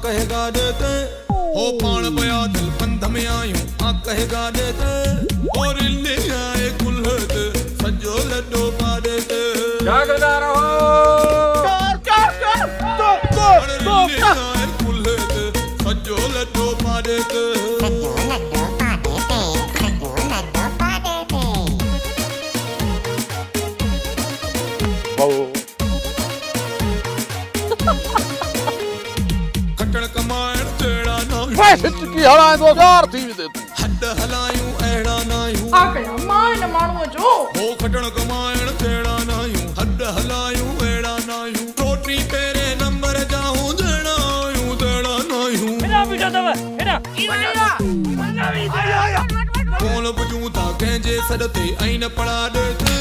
कहेगा देते हो पान पया दिल बंध में आयूं कहेगा देते और ले आए कुल्हत सजो लड्डू पा देते जागदा रहो ले आए कुल्हत सजो लड्डू पा देते खटण कमाइण तेड़ा ना हिचकी हलाए तो यार थी दे तू हद हलायूं अहिड़ा नायूं आकड़ा मान माण्हूअ जो हो खटण कमाइण तेड़ा नायूं हद हलायूं अहिड़ा नायूं रोटी पेरे नंबर जाऊं देड़ा आयूं देड़ा नायूं हेड़ा बीठो तव हेड़ा वञा आया कोन पुजूं था कंहिंजे सॾते ऐं न पढ़ा ॾेते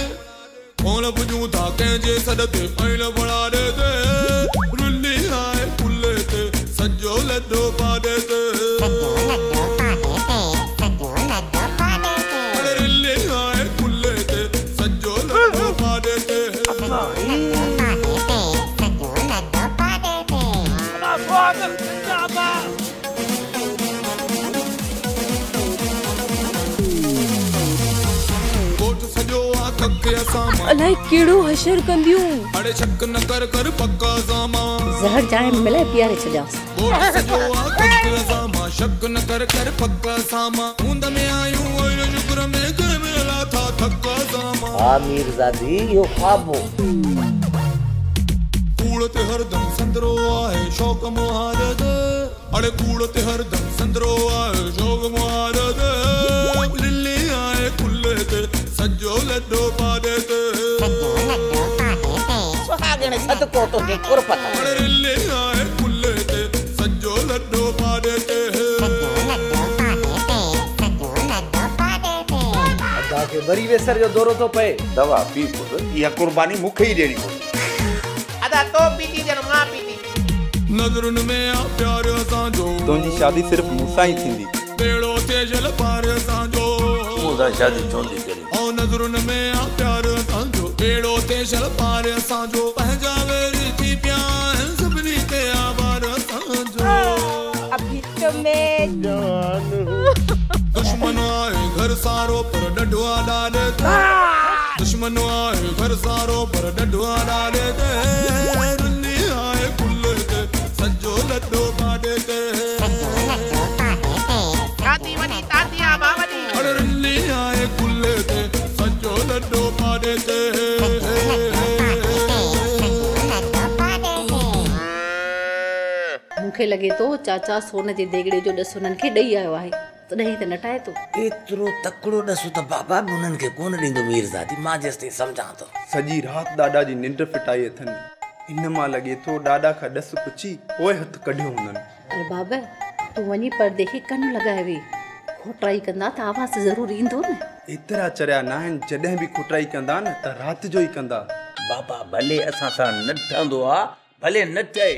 कोन पुजूं था कंहिंजे सॾते ऐं न पढ़ा ॾेते रुली आए पुल्ले ते सजो लड्डो पा देते रुली आए पुल्ले ते सजो लड्डो पा देते अलाए केड़ो हशर कंदियूं अरे शक न कर कर पक्का सामा जहर चाय में मिलाए पियारे छजास शक न कर कर पक्का सामा ऊंद में आयूं और शुक्र में घर मिला था थक्का सामा हां मीरजादी यो ख्वाबो कूड़ते हरदम संदरो आए शौक मुहारद अरे कूड़ते हरदम संदरो आए शौक मुहारद लिल्ली आए कुल्ले ते सजो लड्डो पा देते सुहागण सदको तो के कुरपत अरे लिल्ली आए कुल्ले ते सजो लड्डो पा देते अदा के वरी वेसर जो दौरो तो पए दवा पी पुट इहा कुर्बानी मुखे ही देनी पई अदा तो पीती जन मां पीती नजरुन में आ प्यार असांजो तुंजी शादी सिर्फ मूसा ही थींदी बेड़ो तेजल पार असांजो मुदा शादी चोंदी करी ओ नजरुन में आ प्यार असांजो बेड़ो तेजल पार असांजो पंहिंजा वेरी थी पिया सभिनी ते आभार असांजो अभी तो मैं जान दुश्मन आए घर सारो पर डडुआ डाले दे दुश्मन आए घर सारो पर डडुआ डाले दे रुन्नी आए कुल्ले ते सजो लड्डो पा देते ताती वनी तातिया बावनी अरे रुन्नी आए कुल्ले ते सजो लड्डो पा देते मुखे लगे तो चाचा सोने जे देगड़े जो ॾस उन्हनि खे ॾेई आयो आहे तॾहिं त नटाए तो एतरो तकड़ो दसु त बाबा उन्हनि खे कोन ॾींदो मीरजादी मां जेसि समझां तो सजी रात दादा जी निंड फिटाई अथनि इन मां लगे तो दादा का ॾस पुछी ओए हथ कढियो हुननि अरे बाबा तू वनी पर्दे खे कन लगाए वे खोटराई कंदा त आवाज़ जरूर ईंदो न एतरा चरिया न आहिनि जॾहिं बि खुटाई कंदा न त रात जो ई कंदा बाबा भले असां सां न ठहंदो आ भले न ठहे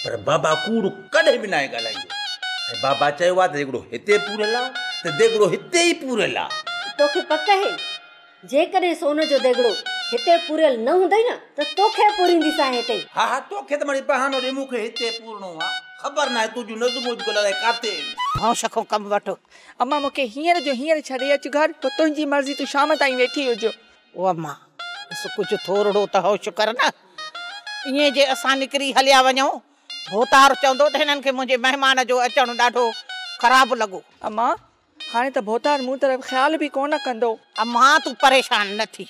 पर बाबा कूड़ कॾहिं बि न ॻाल्हाईंदो ऐं बाबा चयो आहे त हिकिड़ो हिते पूरल आहे त देगड़ो हिते ई पूरल आहे तोखे पक है जेकॾहिं सोन जो देगड़ो हिते पूरल न हूंदई न त तोखे पूरींदी सां हिते हा हा तोखे त वरी बहानो ॾे मूंखे हिते पूरणो आहे ख़बर न आहे तुंहिंजूं नज़मूं ॻोल्हाए काथे हां शखो कम वठो अम्मा मूंखे हींअर जो हींअर छॾे अच घर पोइ तुंहिंजी मर्ज़ी तूं शाम ताईं वेठी हुजो ओ अम्मा कुछ थोरो त हो शुक्र न इएं जे असां निकिरी हलिया वञूं भोतार चवंदो त हिननि खे मुंहिंजे महिमान जो अचणु ॾाढो ख़राबु लॻो अम्मा हाणे त भोतार मूं तरफ़ ख़्याल बि कोन कंदो अम्मा तूं परेशान न थी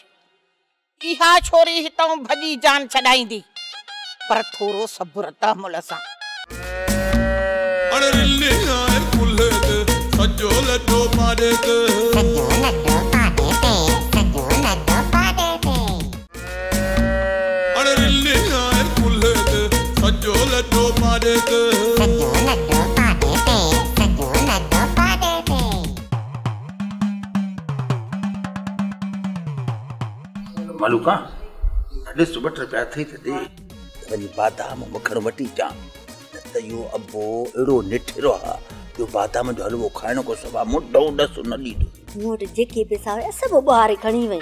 इहा छोरी हितां भॼी जान छॾाईंदी पर थोरो सब्र तहमुल सां अरे लिल्ली आए कुल्ले ते सजो लड्डो पा देते अरे लिल्ली आए कुल्ले ते सजो लड्डो पा देते मालूका अॾे सुबह रुपया थी त दे वञी बादाम मखण वठी अचां त इहो अबो अहिड़ो निठिरो आहे जो बादाम जो हलवो खाइण को सवा मुढो ॾस न ॾींदो मूं वटि जेके पैसा हुया सभु ॿाहिरि खणी वई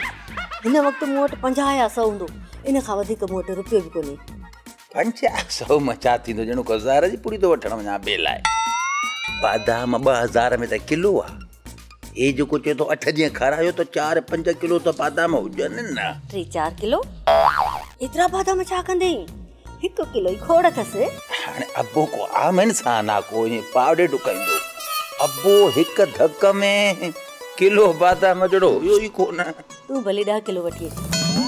हिन वक़्तु मूं वटि 50 या 100 हूंदो इन खां वधीक मूं वटि रुपयो बि कोन्हे 500 मचा थींदो ॼणो को 1000 जी पूरी तो वठण वञा ॿिए लाइ। बादाम 2000 में त किलो आहे। हे जेको चए थो 8 ॾींहं खारायो त 4-5 किलो त बादाम हुजनि न। 3-4 किलो एतिरा बादाम छा कंदे? 1 किलो ई खोड़ अथसि। हाणे अबो को आम इंसान आहे, को ईअं पावड़े डुकाईंदो। अबो हिक धक में किलो बादाम जड़ो हुयो ई कोन। तूं भले 10 किलो वठी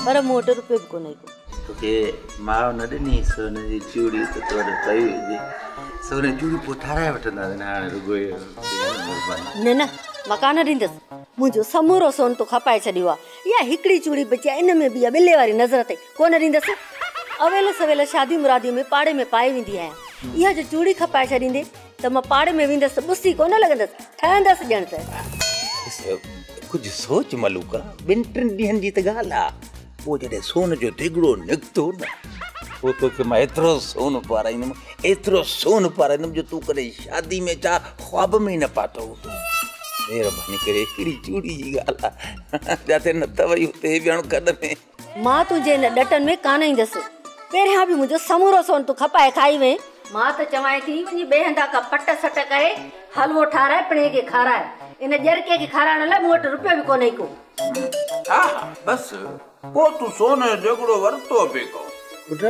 पर मूं वटि रुपयो बि कोन्हे को। तोखे माउ न ॾिनी सोन जी चूड़ी त तोड़े पई हुजे। सोन जी चूड़ी पोइ ठाराए वठंदासीं न, हाणे रुगो न न मां कान ॾींदसि। मुंहिंजो समूरो सोन तो खपाए छॾियो आहे। इहा हिकिड़ी चूड़ी बची आहे, इन में बि ॿिले वारी नज़र ते कोन ॾींदसि। अवेल सवेल शादी मुरादियूं में पाड़े में पाए वेंदी आहियां। इहा जो चूड़ी खपाए छॾींदे त मां पाड़े में वेंदसि, ॿुसी कोन लॻंदसि, ठहंदसि ॼण त। कुझु सोच मलूका, 2-3 ॾींहंनि जी त ॻाल्हि आहे। पोइ जॾहिं सोन जो दिगड़ो निकितो न, पोइ तोखे मां एतिरो सोन पाराईंदुमि, एतिरो सोन पाराईंदुमि जो तूं कॾहिं शादी में छा ख्वाब में न पातो हूंदो। महिरबानी करे हिकिड़ी चूड़ी जी ॻाल्हि आहे, जिते न त वई हुते विहणु कॾ में। मां तुंहिंजे न ॾटनि में कान ईंदसि। पहिरियां बि मुंहिंजो समूरो सोन तूं खपाए खाई वे। मां त चवां थी वञी ॿिए हंधा का पट सट करे हलवो ठाराए पिणे खे खाराए। इन ॼरके खे खाराइण लाइ मूं वटि रुपयो बि कोन्हे को। हा बस पोइ तूं सोन जो दिगड़ो वरितो पे को। पुट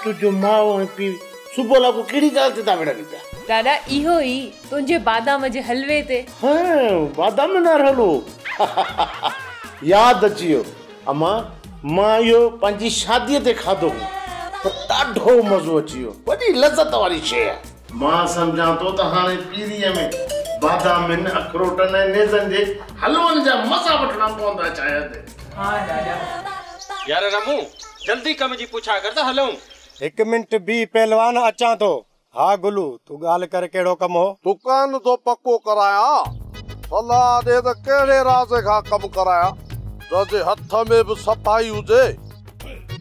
तुंहिंजो माउ ऐं पीउ सुबुह लाइ कहिड़ी ॻाल्हि ते था विढ़नि पिया? दादा इहो ई तुंहिंजे बादाम जे हलवे ते। हाँ बादाम न हलो यादि अची वियो अम्मा, मां इहो पंहिंजी शादीअ ते खाधो पर ॾाढो मज़ो अची वियो, वॾी लज़त वारी शइ आहे। मां सम्झां थो त हाणे पीरीअ में बादामनि, अखरोटनि ऐं नेज़नि जे हलवनि जा मज़ा वठणा पवंदा शायदि। हाँ दादा। यार रमू जल्दी कम जी पुछा कर त हलूं। 1 मिनट भी पहलवान अचां तो। हाँ गुलू तू गाल कर केड़ो कम हो? दुकान तो पक्को कराया, सलाह दे त केड़े राज खां कम कराया जे हथ में भी सफाई हुजे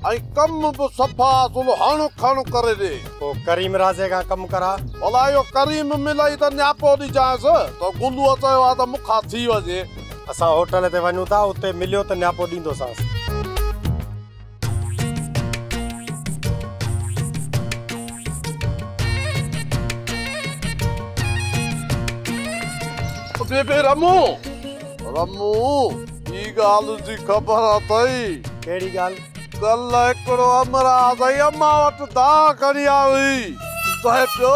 आई कम भी सफा सुलहानो खानो करे दे। तो करीम राजे का कम करा। भला यो करीम मिलाई त न्यापो दी जास तो गुलू चयो आ त मुखा थी वजे। असा होटल ते वणू था, उते मिलियो त न्यापो दींदो सास। बेबे रमू रमू ई गाल जी खबर अथई? केड़ी गाल? कल एकड़ो अमराज आई अम्मा वट दा खणी आई चए पियो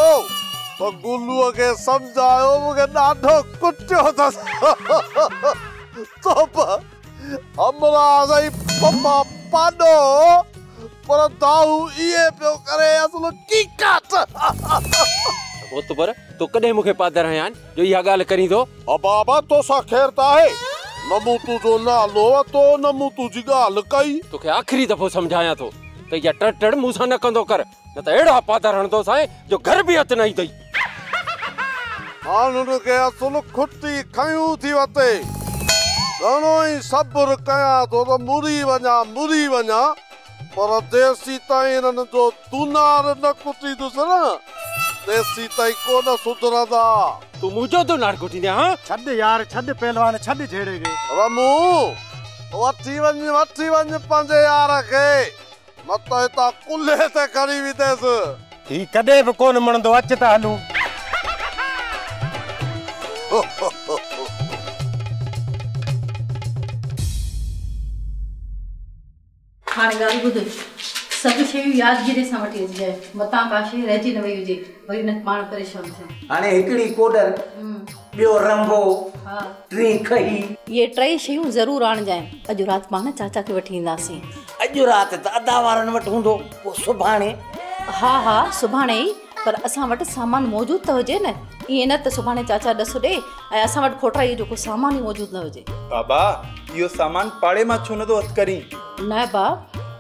तो गुलूअ खे समझायो मूंखे ॾाढो कुटियो अथसि। तो अमराज आई पप्पा पाॾो पर दाऊ इहे पियो करे असलो कीकाट। वो तो पर तो कदे मुखे पादर हयान जो इहा गाल करी तो। बाबा तो सा खैर ताहे नमू तू जो नालो तो नमू तू जी गाल कई तोखे आखिरी दफो समझाया तो त या टड़ मूसा न कंदो कर, न त एड़ा पादर हणदो साए जो घर भी हथ नहीं दई। हां के असुल खुट्टी खयूं थी वते घणो ही सब्र कया तो मुरी वञा पर देसी ताई न जो तुनार न कुटी दुस न देसी ताई कोन सुधरदा। तू मुझो तो नार कुटी दे। हां छड यार छड पहलवान छड छेड़े के। रमू वठी वञ पंजे यार के मत हिता कुल्हे ते खड़ी विदेस। ही कदे भी कोन मनदो, अच त हलू। हाणे ॻाल्हि ॿुध, सभु शयूं यादगिरी सां वठी अचिजांइ, मतां का शइ रहिजी न वई हुजे, वरी न पाण परेशान थियनि। हाणे हिकिड़ी कोडर, ॿियो रंबो, टी खही, ये 3 शयूं ज़रूर आणजांइ। अॼु राति पाण चाचा खे वठी ईंदासीं। अॼु राति त अदा वारनि वटि हूंदो, पोइ सुभाणे? हा सुभाणे ई, पर असां वटि सामान मौजूद त हुजे न। ईअं न त सुभाणे चाचा ॾस ॾे ऐं असां वटि खोटराई जो को सामान ई मौजूद न हुजे। बाबा इहो सामान पाड़े मां छो नथो हथ करी? न बा,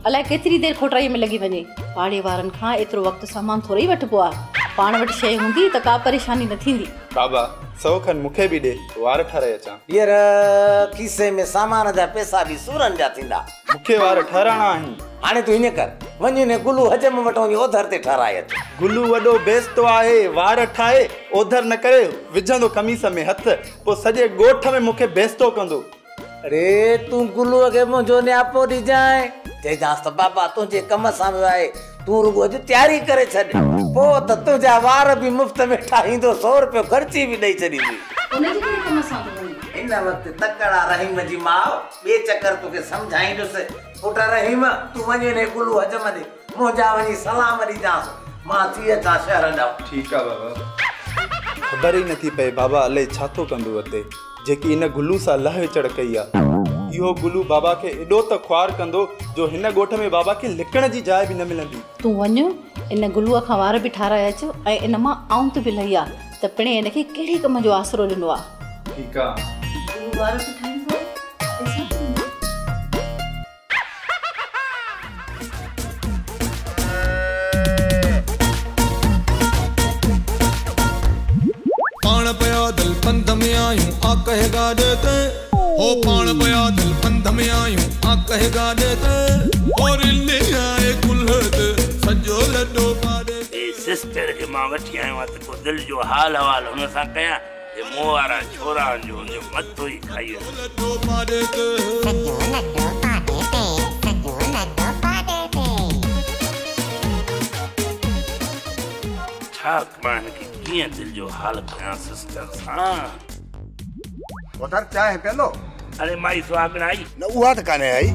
अलाए केतिरी देर खोटराई में लॻी वञे। पाड़े वारनि खां एतिरो वक़्तु सामान थोरो ई वठिबो आहे। पाण वटि शइ हूंदी त का परेशानी न थींदी। बाबा 100 खन मूंखे बि ॾे, वार ठाराए अचां। हींअर खीसे में सामान जा पैसा बि सूरनि जा थींदा। मूंखे वार ठाराइणा आहिनि। हाणे तूं हीअं कर, वञ ने गुलू हजम वठो ओधर ते ठाराए अच। गुलू वॾो बेस्तो आहे, वार ठाहे ओधर न करे विझंदो कमीस में हथ, पोइ सॼे ॻोठ में मूंखे बेस्तो कंदो। अरे तूं गुलूअ खे मुंहिंजो न्यापो ॾिजांइ, चइजांसि त बाबा तुंहिंजे कम सां वियो आहे, तूं रुगो अॼु तयारी करे छॾ, पोइ त तुंहिंजा वार बि मुफ़्त में ठाहींदो, 100 रुपयो ख़र्ची बि ॾेई छॾींदी। हिन वक़्तु तकड़ा रहीम जी माउ ॿिए चकर तोखे सम्झाईंदुसि। पुट रहीम तूं वञे ने गुलू हजम ॾे, मुंहिंजा वञी सलाम ॾीजांसि, मां थी अचां शहर ॾांहुं। ठीकु आहे बाबा। ख़बर ई नथी पए बाबा अलाए छा थो कंदो अते, जेकी इन गुलू सां लह चढ़ कई आहे। इहो गुलू बाबा खे एॾो त ख्वार कंदो जो हिन ॻोठ में बाबा खे लिकण जी जाइ बि न मिलंदी। तूं वञ इन गुलूअ खां वार बि ठाराए अच ऐं इन मां आउंत बि लही आहे त पिणे हिनखे कहिड़े कम जो आसरो ॾिनो आहे। ठीकु आहे। पाण पैदल पंध में आयूं आ कहेगा देते हो, पाण पैदल पंध में आयूं आ कहेगा देते, और इल्ले आए कुल्हत सजो लड्डो पादे। ए सिस्टर के मां वठी आयो आ त को दिल जो हाल हवाल हुन सां कया, ये मोह वारा छोरा जो मथो ही खाई लड्डो पादे सजो लड्डो पादे सजो लड्डो पादे। छा मान की किए दिल जो हाल कया सिस्टर हां उधर चाय है पेलो। अरे माई सुहागण आई न उहा त काने आई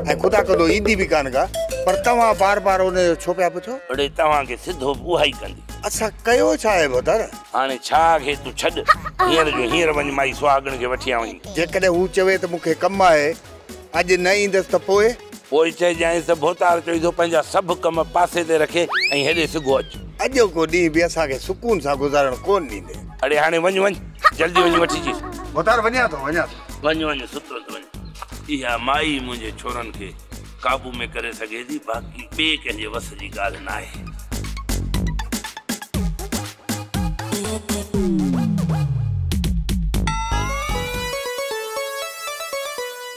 ऐं खुदा कदो ईंदी भी कान का, पर तव्हां बार-बार उन छो पिया पुछो? अरे तव्हां के सिधो उहा ही कंदी। अच्छा कयो छा आहे बोधर? हाणे छा के तू छड, हींअर जो हींअर वञ माई सुहागण के वठी आवी। जेकॾहिं हू चवे त मूंखे कम आहे अॼु न ईंदसि त पोइ चइजांइसि त भोतार चई थो पंहिंजा सभु कम पासे ते रखे ऐं हेॾे सिगो अच। अॼो को ॾींहुं बि असांखे सुकून सां गुज़ारण कोन ॾींदे। अरे हाणे वञ जल्दी वञ वठी अचीस। भोतार वञा थो वञ सुठो थो वञ। इहा माई मुंहिंजे छोरनि खे काबू में करे सघे थी, बाक़ी ॿिए कंहिंजे वस जी ॻाल्हि न आहे।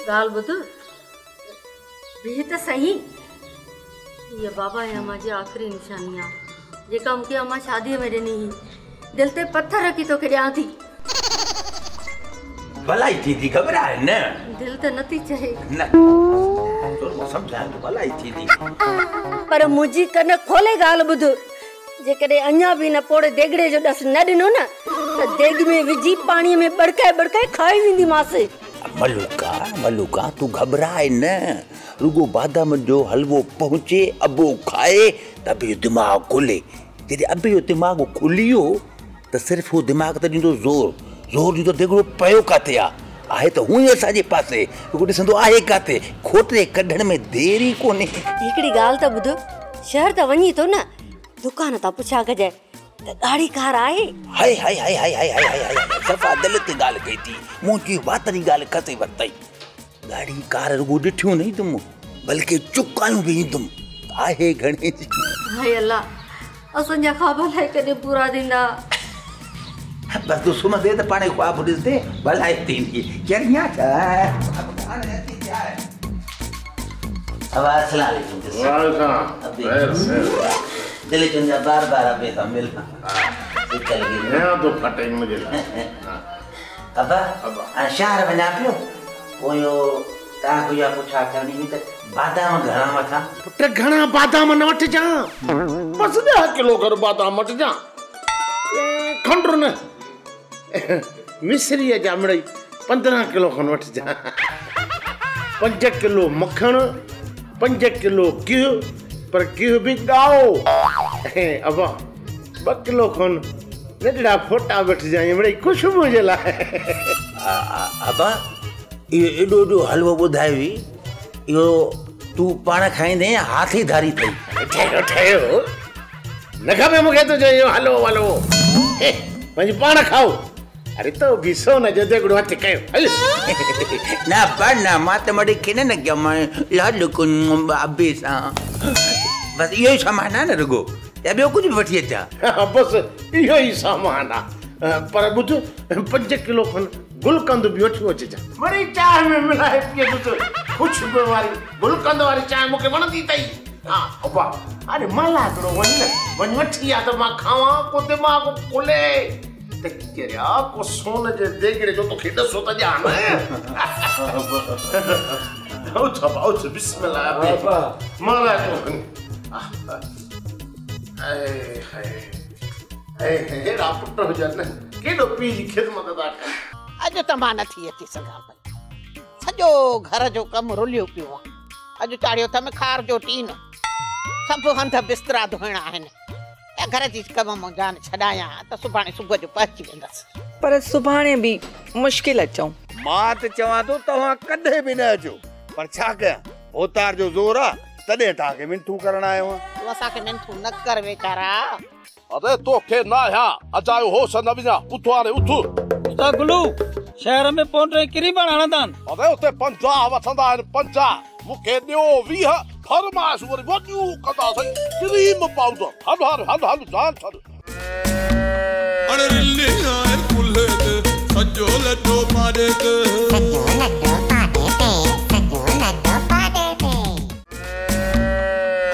ॻाल्हि ॿुध बीह त सही, ये बाबा या मुझे आखिरी निशानी है जेका मूंखे अम्मा शादी में ॾिनी हुई। दिल ते पत्थर रखी तो के ॾियां थी। भलाई थी थी घबराए न, दिल त नथी चहे न तो समझा तो भलाई थी थी, पर मुंहिंजी कन खोले ॻाल्हि ॿुध, जेकॾहिं अञा बि न पोड़े देगड़े जो ॾस न ॾिनो न त देग में विझी पाणीअ में बड़काए बड़काए खाई वेंदीमांसि। मलूका तू घबराए न, रुगो बादाम जो हलवो पहुंचे अबो खाए तभी दिमाग खुले। जॾहिं अबे जो दिमाग खुलियो त सिर्फ़ वो दिमाग त ॾींदो ज़ोर ॾींदो देगड़ो पियो काथे आहे त हूं ई असांजे पासे, रुगो ॾिसंदो आहे काथे, खोटे कढण में देरी कोन्हे। हिकिड़ी ॻाल्हि त ॿुध, शहर त वञी थो न, दुकान तां पुछा कजाए त गाड़ी कार आहे? हाय हाय हाय हाय हाय हाय हाय सफ़ा दिल ते ॻाल्हि कई थी, मुंहिंजी वातरी ॻाल्हि कसे वरितई। गाड़ी कार रुगो ॾिठियूं न ईंदुमि बल्कि चुकायूं बि ईंदुमि, आहे घणे जी। हाय अल्लाह, असांजा ख्वाब लाइ कॾहिं पूरा थींदा? बस तू सुम्हंदे त पाणे ख्वाब ॾिसंदे भलाई थींदी। चरिया छा अस्सलाम वालेकुम। दिल चुंजा बार-बार अबे सां मिल निकल गई नया तो फटे मुझे अबा शहर वञा पियो, पोइ तव्हां को या पुछा करणी हुई त बादाम घणा वठां? पुट घणा बादाम न वठिजां, बस 10 किलो कर बादाम वठिजां, खंड न मिस्री जा मिड़ई 15 किलो खन वठिजां, 5 किलो मखण, 5 किलो गिहु, पर गिहु भी गाओ। अबा 2 किलो खन नंढड़ा फोटा वठिजां मिड़ई खुशबू जे लाइ। अबा इहो एॾो एॾो हलवो ॿुधायो हुई, इहो तूं पाण खाईंदे हाथी धारी अथई? ठहियो न खपे मूंखे तुंहिंजो इहो हलवो वलवो, वञी पाण खाओ। अरे तो भी सोन जो देगड़ो हथ कयो हल ना पर ना मां त मड़ी खे न कयो, मां लाडू कुन अबे सां बस इहो ई सामान आहे न रुगो, या ॿियो कुझु बि वठी अचां? बस इहो ई सामान आहे, पर ॿुध 5 किलो खन गुलकंद बि वठी अचिजां, वरी चांहि में मिलाए पीए ॿुध, खुशबू वारी गुलकंद वारी चांहि मूंखे वणंदी अथई। हा अबा अरे मला हिकिड़ो वञ न, वञ वठी आ त मां खावां, को दिमाग़ खुले त केरिया को सोन जे देगड़े जो तोखे ॾसो त ॼाण। उठ बिस्मिल्लाह बाबा मारा तो हेड़ा पुट हुजनि केॾो पीउ जी ख़िदमत था कनि। अॼु त मां नथी अची सघां पई, सॼो घर जो कमु रुलियो पियो आहे। अॼु चाढ़ियो अथमि खार जो टीन, सभु हंध बिस्तरा धोइणा आहिनि ऐं घर जी कम मां जान छॾायां त सुभाणे सुबुह जो पहुची वेंदसि। पर सुभाणे बि मुश्किल अचूं। मां त चवां थो तव्हां कॾहिं बि न अचो, पर छा कयां भोतार जो ज़ोर आहे तॾहिं तव्हांखे मिंथू करण आयो आहियां। तूं असांखे मिंथू न कर वेचारा। अरे तोखे न आहियां अजायो होश न विझा, उथो हाणे उथो। उस्ताद गुलू शहर में पहुंचे किरी बण हणंदा आहिनि। अरे उते 50 वठंदा आहिनि 50, मूंखे ॾियो 20 फरमाइश वरी वॾियूं कंदासीं क्रीम पाउडर। हल जान छॾ। अरे रिल्ली आए कुल्हे ते सजो लड्डो पाड़े ते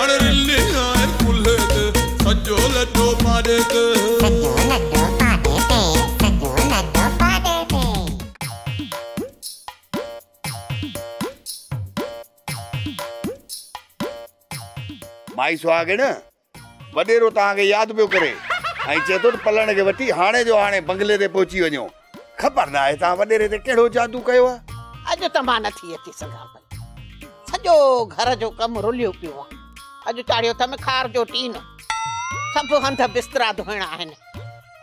अरे रिल्ली आए कुल्हे ते सजो लड्डो पाड़े ते माई सुहागिण वॾेरो तव्हांखे यादि पियो करे ऐं चए थो पलण खे वठी हाणे जो हाणे बंगले ते पहुची वञो। ख़बर न आहे तव्हां वॾेरे ते कहिड़ो जादू कयो आहे। अॼु त मां नथी अची सघां पई, सॼो घर जो कमु रुलियो पियो आहे। अॼु चाढ़ियो अथमि खार जो टीन, सभु हंध बिस्तरा धोइणा आहिनि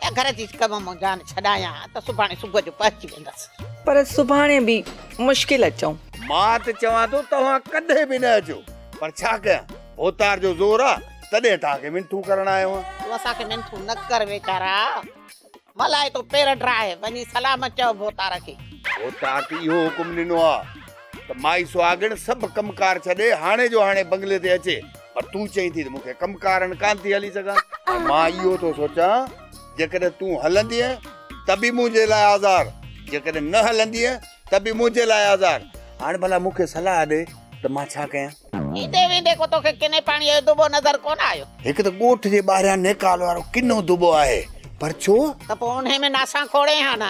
ऐं घर जी कम मां जान छॾायां त सुभाणे सुबुह जो पहुची वेंदसि। पर सुभाणे बि मुश्किल अचूं। मां त चवां थो तव्हां कॾहिं बि न अचो, पर छा कयां भोतार जो ज़ोर आहे तॾहिं तव्हांखे मिंथू करण आयो आहियां। तूं असांखे मिंथू न कर वेचारा। मलाए तो पेर ड्राए वञी सलाम चओ भोतार खे। भोतार खे इहो हुकुम ॾिनो आहे त माई सुहागिण सभु कमकार छॾे हाणे जो हाणे बंगले ते अचे, पर तूं चई थी त मूंखे कमकारनि कान थी हली सघां। मां इहो थो सोचां जेकॾहिं तूं हलंदीअ त बि मुंहिंजे लाइ आज़ार, जेकॾहिं न हलंदीअ त बि मुंहिंजे लाइ आज़ार। हाणे भला मूंखे सलाह ॾे त मां छा कयां। ईंदे वेंदे को तोखे किने पाणीअ जो दुबो नज़र कोन आयो? हिकु त ॻोठ जे ॿाहिरियां नेकाल वारो किनो दुबो आहे, पर छो? त पोइ उन्हे में नासा खोड़े हा न।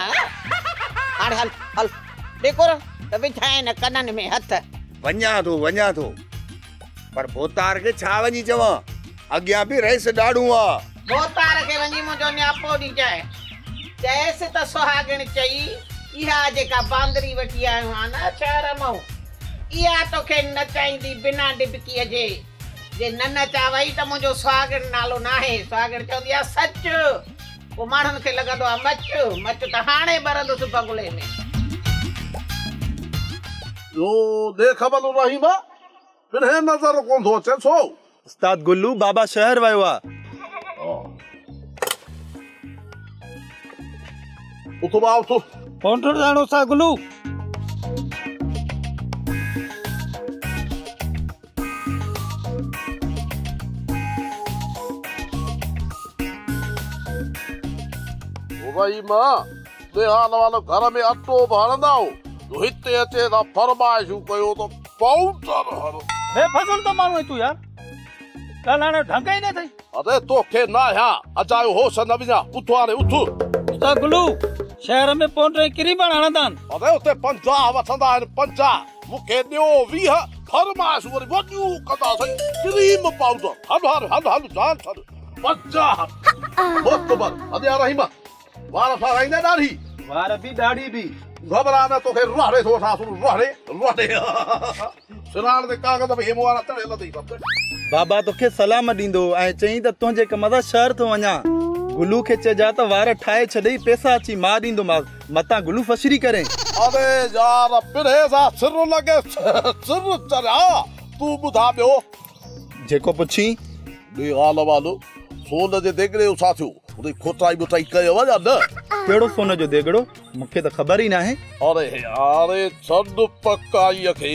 हाणे हल ॾेकोर त विझाए न कननि में हथ। वञा थो पर भोतार खे छा वञी चवां, अॻियां बि रहिस ॾाढो आहे। भोतार खे वञी मुंहिंजो न्यापो ॾिजाए, चएसि त सुहागिण चई इहा जेका बांदरी वठी आयो आहे न शहर मां, इहा तोखे न चाहींदी बिना डिबकीअ जे न नचावई त मुंहिंजो सुहागिण नालो न आहे। सुहागिण चवंदी आहे सच। पोइ माण्हुनि खे लॻंदो आहे मच त हाणे बरंदुसि बंगले में। जो देख भलो रहीमा फिर नज़र कोन थो अचे छो? उस्ताद गुल्लू बाबा शहर वियो आहे। उथो बा उथो। पहुंचो जानो सा गुल्लू। भाई मां बेहाल वालो घर में अटो भरंदा हो तो हिते अचे ता फरमाइशू कयो तो पाउडर हर बे फसल तो मानो तू यार कालाने ढंग ही न थई। अरे तोखे ना या अजायो होश न विझा, उथो हाणे उथो। उस्ताद गुल्लू शहर में पहुंचे किरी बण हणंदा आहिनि। अरे उते 50 वठंदा आहिनि 50, मूंखे ॾियो 20 फरमाइश वरी वॾियूं कंदासीं क्रीम पाउडर। हल जान छॾ 50 बहुत बर। अदे रहीमा वार फाराइंदा ॾाढी वार बि ॾाढी बि घबरा न तोखे रोहड़े थो वठां रोहड़े सिराण ते कागज़ में हेमो वारा चढ़ियल अथई सब। बाबा तोखे सलाम ॾींदो ऐं चई त तुंहिंजे कम सां शहर थो वञा। गुलू खे चइजा त वार ठाहे छॾई पैसा अची मां ॾींदोमांसि, मतां गुलू फसरी करे। अरे यार पिरे सां सिर लॻे सिर चढ़िया। तूं ॿुधा ॿियो जेको पुछी ॿे हाल वालो सोन जे देगड़े जो छा थियो? उते खोटाई बोटाई कयो या न? केड़ो सोन जो देगड़ो? मूंखे त ख़बर ई न आहे। अरे यार छॾ पकाईअ खे,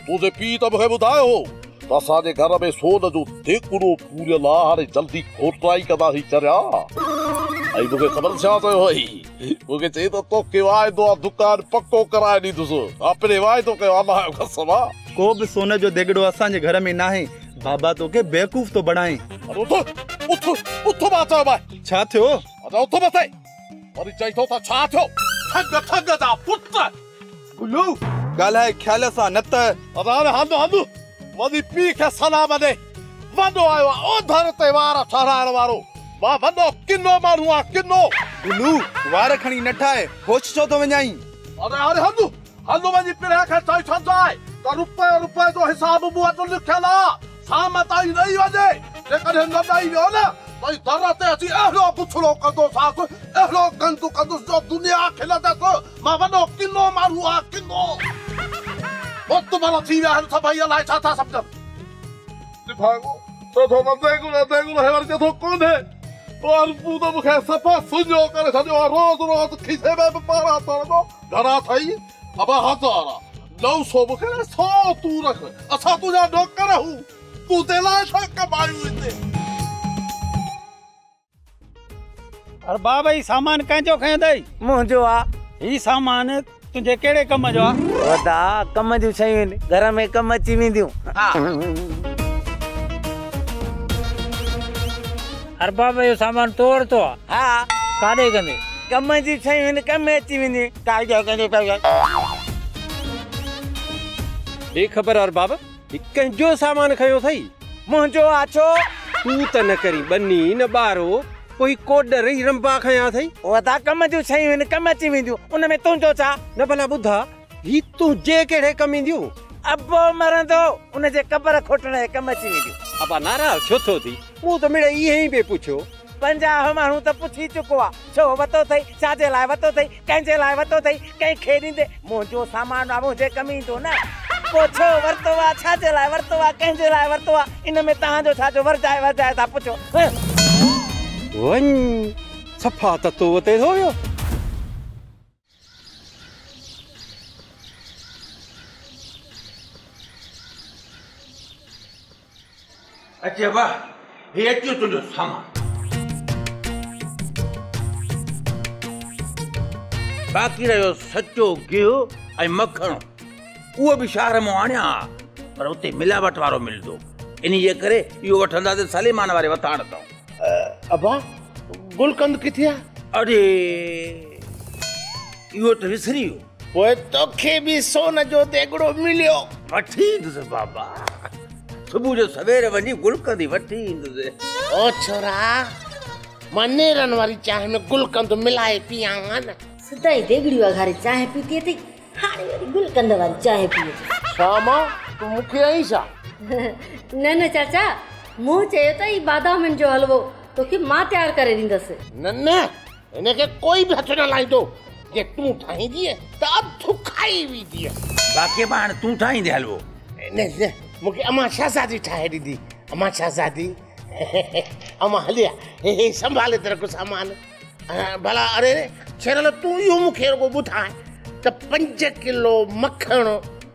तुंहिंजे पीउ त मूंखे ॿुधायो हो त असांजे घर में सोन जो देगड़ो पूरियल आहे, हाणे जल्दी खोटाई कंदासीं चरिया। ऐं मूंखे ख़बर छा थियो हुई, मूंखे चई त तोखे वाइदो आहे दुकान पको कराए ॾींदुसि। अपने वाइदो कयो अलाह जो कसम आहे। को बि सोन जो देगड़ो असांजे घर में न आहे। बाबा तोखे बेवकूफ़ तो बणाए। उथो मां चयो भाई छा थियो? अरे उथो मथे वरी चई थो त छा थियो? ठग जा पुट। गुल्लू ॻाल्हाए ख्याल सां न त अरे हंधु हंधु वॾी पीउ खे सलाम ॾे वॾो आयो आहे ओधर ते वार ठहाराइण वारो मां वॾो किनो माण्हू आहे किनो गुलू वार खणी न ठाहे होश छो थो वञाई अरे अरे हंधु हंधु वञी पिणे खे चई छॾजांइ त रुपए जो हिसाब मूं वटि लिखियल आहे शाम ताईं ॾेई वञे जेकॾहिं न ॾेई वियो न भई दर ते अची अहिड़ो पुछड़ो कंदोसांसि अहिड़ो गंदु कंदुसि जो दुनिया खिलंदसि मां वॾो किनो माण्हू आहे किनो वक़्तु भला थी विया आहिनि सभई अलाए छा था सम्झनि भाॻो चथो न देगुल हेवर चथो कोन्हे और पूतो मूंखे सफ़ा सुञो करे छॾियो आहे रोज़ खीसे में बि पारा तोड़ंदो घणा अथई अबा 1000 900 मूंखे 100 तूं रख असां तुंहिंजा नौकर हूं तूं ते लाइ छा कमायूं हिते अरे बाबा ही सामान कंहिंजो खयो अथई मुंहिंजो आहे ही सामान तुंहिंजे कहिड़े कम जो आहे वॾा कम जूं शयूं आहिनि घर में कम अची वेंदियूं अरे बाबा इहो सामान तो वरितो आहे हा काॾे कंदे कम जी शयूं आहिनि कम में अची वेंदियूं कागज़ कंदे पिया बेखबर और बाबा कंहिंजो सामान खयो अथई मुंहिंजो आहे छो तूं त न करी बनी न ॿारो कोई कोडर ही रंबा खया अथई वॾा कम जूं शयूं आहिनि कम अची वेंदियूं उन में तुंहिंजो छा न भला ॿुधा ही तुंहिंजे कहिड़े कम ईंदियूं अबो मरंदो उनजे कबर खोटण जे कम अची वेंदियूं अबा नाराज़ छो थो थी मूं त मिड़े इहे ई पिए पुछियो 50 माण्हू त पुछी चुको आहे छो वरितो अथई छाजे लाइ वरितो अथई कंहिंजे लाइ वरितो अथई कंहिंखे ॾींदे मुंहिंजो सामान आहे मुंहिंजे कम ईंदो न पोइ छो वरितो आहे छाजे लाइ वरितो आहे कंहिंजे लाइ वरितो आहे इन में तव्हांजो छाजो वरजाए था पुछो वञ सफ़ा त तो वते थो वियो अचे बा हे अचो तुंहिंजो सामान बाक़ी रहियो सचो गिहु ऐं मखण उहो बि शहर मां आणिया पर उते मिलावट वारो मिलंदो इन जे करे इहो वठंदासीं सलीमान वारे वताण तां अबा गुलकंद किथे आहे अरे इहो त विसरी वियो पोइ तोखे बि सोन जो देगड़ो मिलियो वठी ईंदुसि बाबा सुबुह जो सवेरे वञी गुलकंद ई वठी ईंदुसि ओ छोरा मां नेरन वारी चांहि में गुलकंद मिलाए पियां न सदाई देगड़ी वारी चांहि पीती थी हाणे वरी गुलकंद वारी चांहि पीए शामा तूं मूंखे आई छा न चाचा मूं चयो त ही बादामनि जो हलवो तोखे मां तयारु करे ॾींदसि न हिनखे कोई बि हथ न लाईंदो जे तूं ठाहींदीअ त अधु खाई वेंदीअ बाक़ी हाणे तूं ठाहींदे हलवो न मूंखे अमा शहज़ादी ठाहे ॾींदी अमा शहज़ादी अमा हलिया हे संभाले त रखो सामान भला अरे छेरल तूं इहो मूंखे रुॻो ॿुधाए त 5 किलो मखण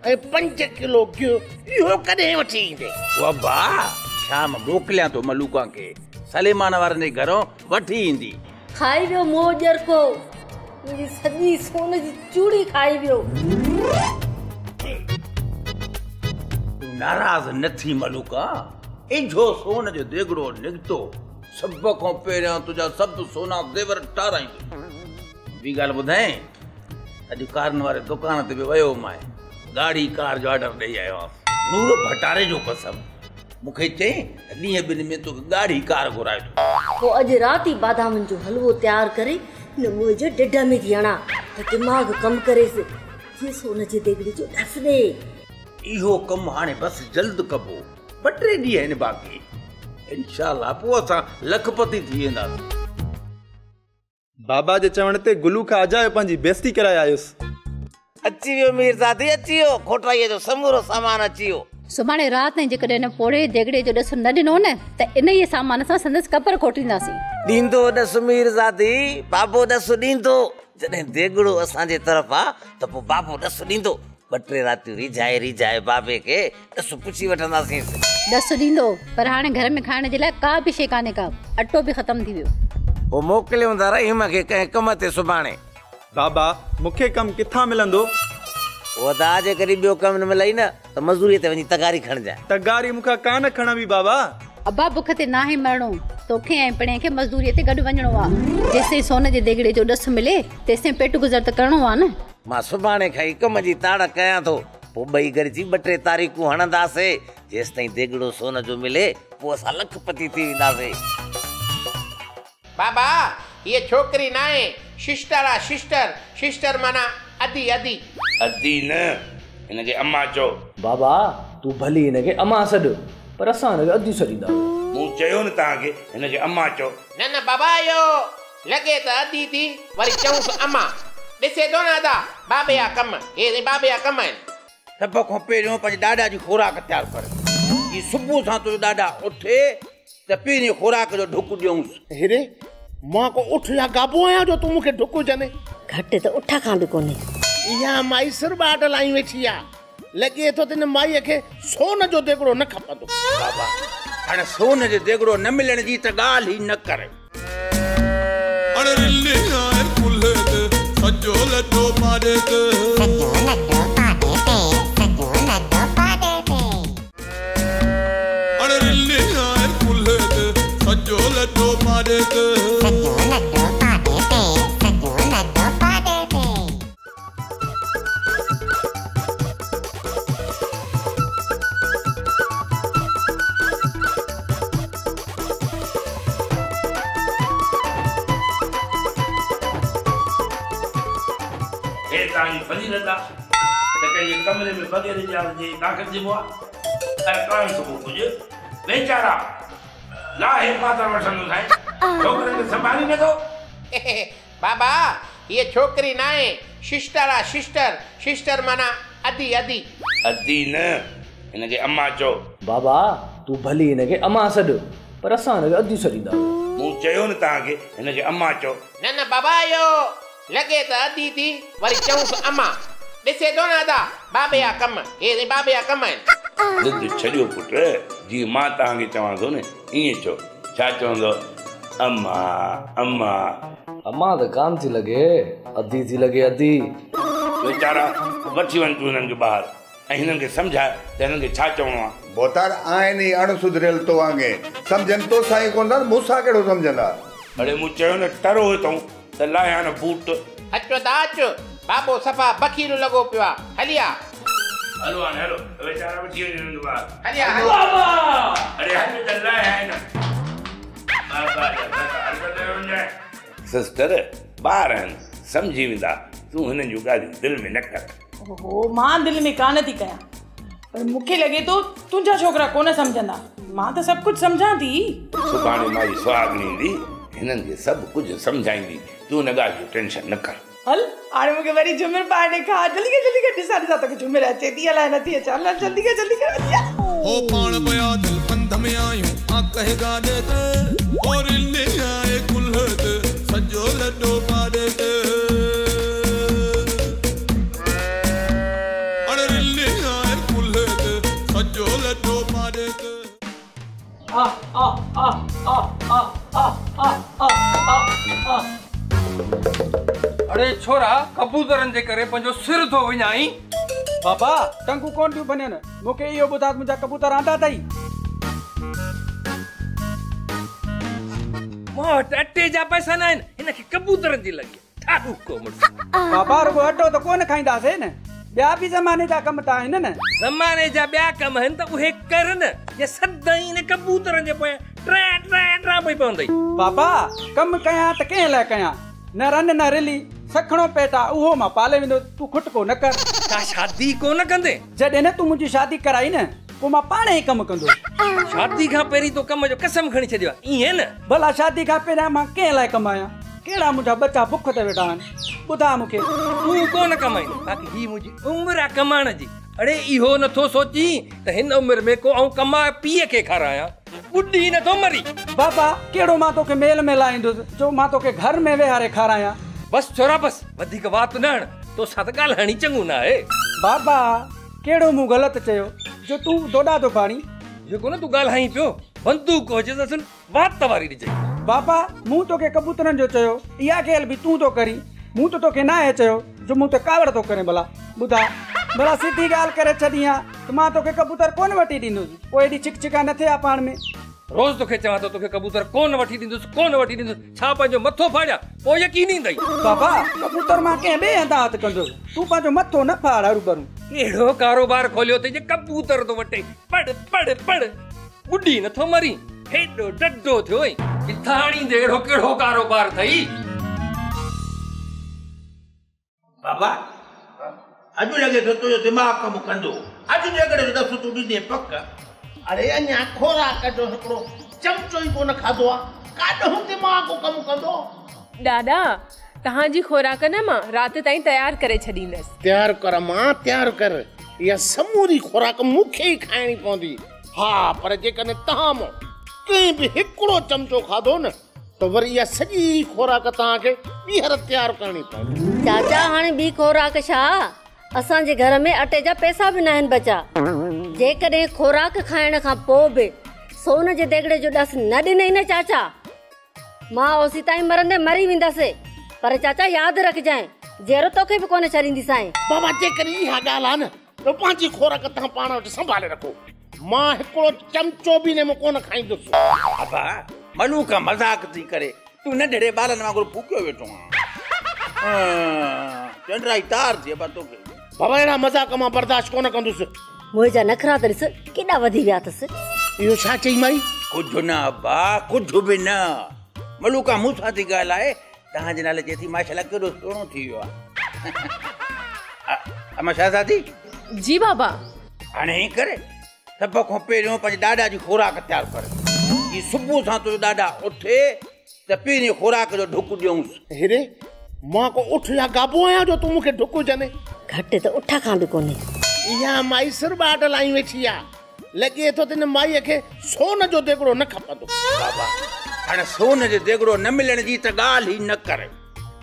ऐं 5 किलो गिहु इहो कॾहिं वठी ईंदे बाबा शाम मोकिलियां थो मलूका खे सलीमान वारनि जे घरों वठी ईंदी खाई वियो मोजर को मुंहिंजी सॼी सोन जी चूड़ी खाई वियो नाराज़ न थी मलूका इंजो सोन जो देगड़ो निकतो सब को पहिरियां तुझा सब सोना देवर ठाराईंदो ॿी ॻाल्हि ॿुधाए अॼु कारनि वारे दुकान ते बि वियो मां गाड़ी कार जो ऑर्डर ॾेई आयो आहियां नूर भटारे जो कसम मूंखे चई ॾींहं ॿिनि में तोखे गाड़ी कार घुराए पोइ अॼु राति ई बादामनि जो हलवो तयारु करे न मुंहिंजे ढिढ में थी हणा त दिमाग़ कमु करेसि जीअं सोन जे देगड़ी जो ढस ॾे इहो कमु हाणे बसि जल्द कबो 2-3 ॾींहं आहिनि बाक़ी इंशाअल्लाह पोइ असां लखपति थी वेंदासीं बाबा जे चवण ते गुलू खां अजायो पंहिंजी बेइज्जती कराए आयुसि अची वियो मीरज़ादी अची वियो खोटाईअ जो समूरो सामान अची वियो सुभाणे राति ने जेकॾहिं न पोड़े देगड़े जो ॾस न ॾिनो न त इन ई सामान सां संदसि कपर खोटींदासीं ॾींदो ॾस मीरज़ादी बाबो ॾस ॾींदो जॾहिं देगड़ो असांजे तरफ़ आहे त पोइ बाबो ॾस ॾींदो 2-3 रातियूं रिझाए बाबे खे ॾस पुछी वठंदासीं ॾस ॾींदो पर हाणे घर में खाइण जे लाइ का बि शइ कान्हे का अटो बि ख़तम थी वियो पोइ मोकिलियूं था रहीम खे कंहिं कम ते सुभाणे बाबा मूंखे कमु किथां मिलंदो वदा जे करी ॿियो कमु न मिलई न त मज़दूरीअ ते वञी तगारी खणजांइ तगारी मूंखां कान खणबी बाबा अब्बा बुख ते नाहे मरणो तोखे ऐं पिणे खे मज़दूरीअ ते गॾु वञणो आहे जेसिताईं सोन जे देगड़े जो ॾस मिले तेसिताईं पेट गुज़र त करिणो आहे न मां सुभाणे खां ई कम जी ताड़ कयां थो, पोइ ॿई गॾिजी 2-3 तारीख़ूं हणंदासीं। जेसि ताईं देगड़ो सोन जो मिले पोइ असां लखपति थी वेंदासीं। बाबा ये छोकरी ना है, सिस्टर आ सिस्टर। सिस्टर माना अदी अदी। अदी न, इनके अम्मा चो। बाबा तू भली इनके अम्मा सॾ, पर असां इनके अदी सॾींदा। मूं चयो न तव्हांखे इनके अम्मा चो। न बाबा यो लगे त अदी थी वरी चऊंसि अम्मा। ॾिसे थो न दा बाबे जा कम, हे बाबे जा कम आहिनि। सभ खां पहिरियों पंहिंजे ॾाॾा जी खुराक तयारु कर। ही सुबुह सां तुंहिंजो ॾाॾा उथे त पहिरीं खुराक जो ढुक ॾियूंसि। हेरे मां को उठ या गाबो आहियां जो तूं मूंखे ढुक जने। घटि त उठ खां बि कोन्हे। इहा माई सिरबाट लाई वेठी आहे। लॻे थो त माईअ खे सोन जो देगड़ो न खपंदो। बाबा हाणे सोन जो देगड़ो न मिलण जी त ॻाल्हि ई न करे। सजो लड्डो पादे ते, अरे रिल्ली आए कुल्हे ते, सजो लड्डो पादे ते, फजीलत आहे ये कमरे में बगैर इजाज़त जे दाख़िल थिबो आहे। कान सुबुह कुझु वेचारा लाहे पातर वठंदो साईं, छोकिरनि खे संभाली नथो। बाबा ये छोकरी ना है, सिस्टर आ सिस्टर। सिस्टर माना अदी अदी। अदी न, इनके अम्मा चो। बाबा तू भली इनके अम्मा सॾ, पर असां इनके अदी सॾींदा। मूं चयो न तव्हांखे इनके अम्मा चो। न बाबा यो लगे त अदी थी वरी चऊंसि अम्मा। ॾिसे थो न दा बाबे जा कम, हे बाबे जा कम आहिनि। ज़िद छॾियो पुट, जीअं मां तव्हांखे चवां थो न ईअं चओ। छा चवंदो? अम्मा अम्मा। अम्मा त कान थी लॻे, अदी थी लॻे अदी। वेचारा वठी वञ तूं हिननि खे ॿाहिरि ऐं हिननि खे सम्झाए त हिननि खे छा चवणो आहे। बोतार आहिनि ई अणसुधरियल तो वांगुरु, सम्झनि तो साईं कोन था, मूंसां कहिड़ो सम्झंदा। अड़े मूं चयो न टरो हितां त लाहिया न बूट। अचो त अचो, बाबो सफ़ा बखीर लॻो पियो आहे। हलिया हलो हाणे हलो, वेचारा वठी वञ हिननि खे ॿाहिरि। हलिया अरे हल त लाहिया न सिस्टर, ॿार आहिनि सम्झी वेंदा। तूं हिननि जूं ॻाल्हियूं दिलि में न कर। ओहो मां दिलि में कान थी कयां, पर मूंखे लॻे थो तुंहिंजा छोकिरा कोन सम्झंदा। मां त सभु कुझु सम्झां थी। सुभाणे माई सुहागणी ईंदी, हिननि खे सभु कुझु सम्झाईंदी। तूं हिन ॻाल्हि जो टेंशन न कर। हल हाणे मूंखे वरी झुमिर पाए ॾेखार। जल्दी कर ॾिसां तोखे झुमिर अचे थी अलाए नथी अचे। हल जल्दी कर। हो पाण पया दिल पंध में आयूं आ कहे गाने ते, और ले आए कुल्हे ते, सजो लड्डो पादे ते, अरे ले आए कुल्हे ते, सजो लड्डो पादे ते। अरे छोरा कबूतरनि जे करे पंहिंजो सिर थो विञाई। बाबा टंगू कोन थियूं बनेनि, मूंखे इहो ॿुधा मुंहिंजा कबूतर आंदा अथई। मां वटि अटे जा पैसा न आहिनि, हिनखे कबूतरनि जी लॻी ठाकू को मुड़िस। बाबा रुगो अटो त कोन खाईंदासीं न, ॿिया बि ज़माने जा कम त आहिनि न। ज़माने जा ॿिया कम आहिनि त उहे कर न, ये सदाईं न कबूतरनि जे पोयां ट्रा पई पवंदई। बाबा कम कयां त कंहिं लाइ कयां? न रन न रिली, सखणो पेटा उहो मां पाले वेंदो। तूं खुटको न कर। का शादी कोन कंदे? जॾहिं न तूं मुंहिंजी शादी कराई न, पोइ मां पाणे ई कमु कंदो। शादी खां पहिरीं तो कम जो कसम खणी छॾियो आहे, ईअं न? भला शादी खां पहिरियां मां कंहिं लाइ कमायां? कहिड़ा मुंहिंजा बच्चा बुख ते वेठा आहिनि? ॿुधा मूंखे। तूं कोन कमाईंदो, बाक़ी ही मुंहिंजी उमिरि आहे कमाइण जी। अड़े इहो नथो सोची त हिन उमिरि में को आऊं कमाए पीउ खे खारायां, ॿुढी नथो मरी। बाबा कहिड़ो मां तोखे मेल मेलाईंदुसि जो मां तोखे घर में वेहारे खारायां? बस छोरा बस, वधीक वात न हण, तो सां त ॻाल्हाइणी चङो न आहे। बाबा कहिड़ो मूं ग़लति चयो जो तूं दोॾा थो पाणी? जेको न तूं ॻाल्हाई पियो, बंदूक हुजे त वात वारी ॾिजई। बाबा मूं तोखे कबूतरनि जो चयो, इहा ॻाल्हि बि तूं थो करी। मूं त तोखे न आहे चयो जो मूं त कावड़ थो करे। भला ॿुधा, भला सिधी ॻाल्हि करे छॾी आहे त मां तोखे कबूतर कोन वठी ॾींदुसि। पोइ एॾी चिकचिका न थिए पाण में। रोज़ तोखे चवां थो तोखे कबूतर कोन वठी ॾींदुसि कोन वठी ॾींदुसि छा पंहिंजो मथो फाड़िया पोइ यकीन ईंदई बाबा कबूतर मां कंहिं ॿिए हंधा हथ कंदो तूं पंहिंजो मथो न फाड़ हरूभरू कहिड़ो कारोबार खोलियो अथई जे कबूतर थो वटे पढ़ पढ़ पढ़ ॿुॾी नथो मरी हेॾो डड्डो थियो किथां आणींदे अहिड़ो कहिड़ो कारोबार अथई बाबा अॼु लॻे थो तुंहिंजो दिमाग़ कमु कंदो अॼु जेकॾहिं दफ़ो तूं ॾींदे पक अरे अञा खोराक जो हिकिड़ो चमचो ई कोन खाधो आहे काॾो दिमाग़ कमु कंदो ॾाॾा तव्हांजी खोराक न मां राति ताईं तयारु करे छॾींदसि तयारु कर मां तयारु कर इहा समूरी खोराक मूंखे ई खाइणी पवंदी हा पर जेकॾहिं तव्हां मां कंहिं बि हिकिड़ो चमचो खाधो न त वरी इहा सॼी खोराक तव्हांखे ॿीहर तयारु करणी पवंदी चाचा हाणे ॿी खोराक छा असांजे घर में अटे जा पैसा बि न आहिनि बचा जेकॾहिं खोराक खाइण खां पोइ बि सोन जे देगड़े जो ॾस न ॾिनई न चाचा मां ओसी ताईं मरंदे मरी वेंदसि पर चाचा यादि रखजांइ जहिड़ो तोखे बि कोन छॾींदीसांइ बाबा जेकॾहिं इहा ॻाल्हि आहे न त पंहिंजी खोराक तव्हां पाण वटि संभाले रखो मां हिकिड़ो चमचो बि न कोन खाईंदुसि बाबा मलूका मज़ाक थी करे तूं नंढड़े ॿारनि वांगुरु फूकियो वेठो आहीं चंडराई तार थी तोखे बाबा अहिड़ा मज़ाक मां बर्दाश्त कोन कंदुसि मुंहिंजा नखरा त ॾिस केॾा वधी विया अथसि इहो छा चई माई कुझु न अब्बा कुझु बि न मलूका मूं सां थी ॻाल्हाए तव्हांजे नाले चए थी माशाल्लाह केॾो सुहिणो थी वियो आहे अमा शहज़ादी जी बाबा हाणे हीअं करे सभ खां पहिरियों पंहिंजे ॾाॾा जी खोराक तयारु कर ही सुबुह सां तुंहिंजो ॾाॾा उथे त पहिरीं खोराक जो ढुक ॾियूंसि हेरे मां को उठ या गाबो आहियां जो तूं मूंखे ढुक जने घटि त उठ खां बि कोन्हे इहा माई सिरबाट लाई वेठी आहे लॻे थो त हिन माईअ खे सोन जो देगड़ो न खपंदो बाबा हाणे सोन जो देगड़ो न मिलण जी त ॻाल्हि ई न करे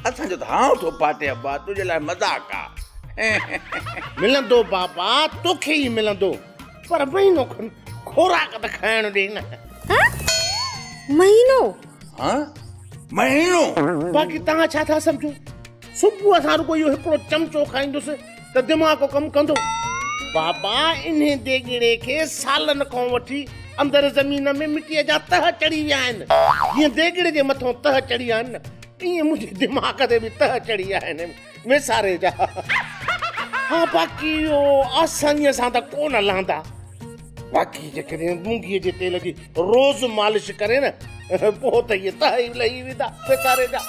असांजो त हां थो पाटे अब्बा तुंहिंजे लाइ मज़ाक आहे मिलंदो बाबा तोखे ई मिलंदो पर महीनो खन खोराक त खाइण ॾे न महीनो हाँ महीनो बाक़ी तव्हां छा था सम्झो सुबुह सां रुगो इहो हिकिड़ो चमचो खाईंदुसि त दिमाग़ कमु कंदो बाबा इन देगड़े खे सालनि खां वठी अंदरि ज़मीन में मिटीअ जा तह चढ़ी विया आहिनि जीअं देगड़े जे मथां तह चढ़ी विया आहिनि न ईअं मुंहिंजे दिमाग़ ते बि तह चढ़ी विया आहिनि वेसारे जा हा बाक़ी इहो आसानीअ सां त कोन लहंदा बाक़ी जेकॾहिं मूंगीअ जे तेल जी रोज़ मालिश करे न पोइ त इहे तह ई लही वेंदा वेसारे जा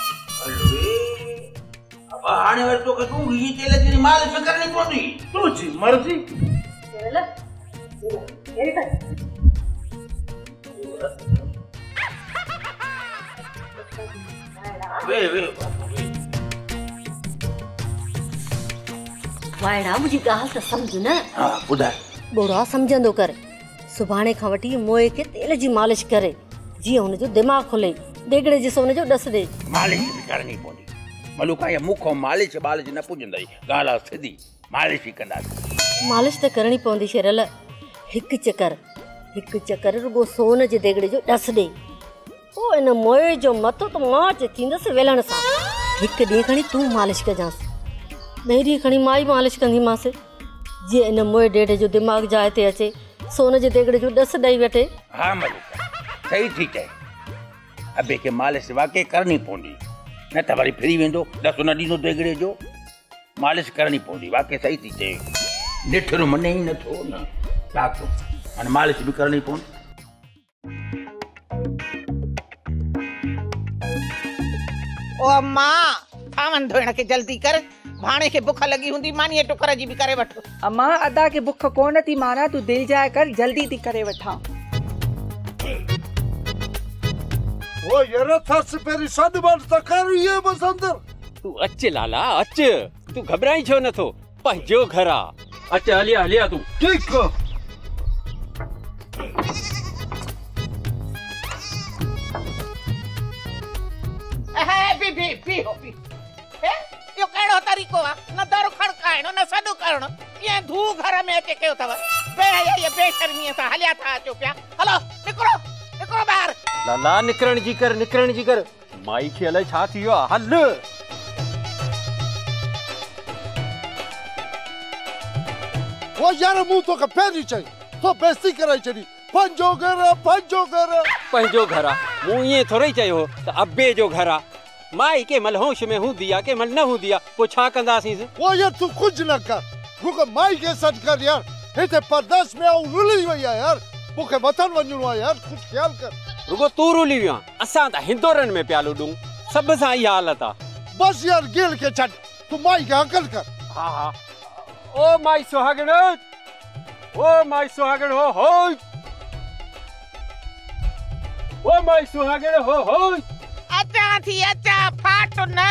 हाणे वरी तोखे मूंगीअ जे तेल जी मालिश करणी पवंदी तुंहिंजी मर्ज़ी वाइड़ा मुंहिंजी ॻाल्हि त सम्झ न हा ॿुधाए ॿोड़ा सम्झंदो कर सुभाणे खां वठी मोए खे तेल जी मालिश करे जीअं हुनजो दिमाग़ खुले देगड़े जे सोन जो ॾस ॾे मालिश बि करणी पवंदी मलूका या मूंखों मालिश बालिश न पुॼंदई ॻाल्हि आहे सिधी मालिश ई कंदासीं मालिश त करणी पवंदी शेरल हिकु चकर रुगो सोन जे देगड़े जो ॾस ॾे पोइ इन मोए जो मथो त मांच थींदसि वेलण सां हिकु ॾींहुं खणी तूं मालिश कजांसि ॿिए ॾींहुं खणी मां ई मालिश कंदीमांसि जीअं इन मोए ॾेढ जो दिमाग़ जाइ ते अचे सोन जे देगड़े जो ॾस ॾेई वठे हा मलूका सही थी चए अबे खे मालिश वाकई करणी पवंदी न त वरी फिरी वेंदो ॾस न ॾींदो देगड़े जो मालिश करणी पवंदी वाकई सही थी चए निठिरो मने ई नथो न छा कयूं हाणे मालिश बि करणी पवंदी ओ अम्मा थावन धोइण खे जल्दी कर भाणे खे बुख लगी हुंदी मानीअ टुकर जी बि करे वठ अम्मा अदा के बुख कोन थी माना तू दिल जाए कर जल्दी थी करे वठा ओ यार थस पेरी सद बन तकर ये बसंदर तू अच लाला अच तू घबराई छो नथो पंहिंजो घर आ अच हलिया तू ठीक पी यो कहिड़ो तरीक़ो आहे न दर खड़काइणो न सॾु करणो ईअं धू घर में अचे कयो अथव बेशर्मीअ सां हलिया था अचो पिया हलो निकिरो ॿाहिरि लाला निकिरण जी कर माई खे अलाए छा थी वियो आहे हल वो यार मूं तोखे पहिरीं चई तो बेइज़ती कराई छॾी पंहिंजो घर मूं ईअं थोरो ई चयो त अबे जो घर आहे माई के मल होश में हूंदी आहे के मल न हूंदी आहे पोइ छा कंदासीं वो यार तू कुछ न कर रुको माई के सट कर यार हिते परदेस में आऊं रुली वई आहे यार मूंखे वतन वञणो आहे यार कुछ ख्याल कर रुगो तूं रुली वियो आहे असां त हिंदोरनि में पिया लुॾूं सभ सां इहा हालत आहे बस यार गिल के छॾ तू माई खे अकल कर हा हा ओ माई सुहागण हो होय ओ माई सुहागण हो होय अचा थी अचा फाट न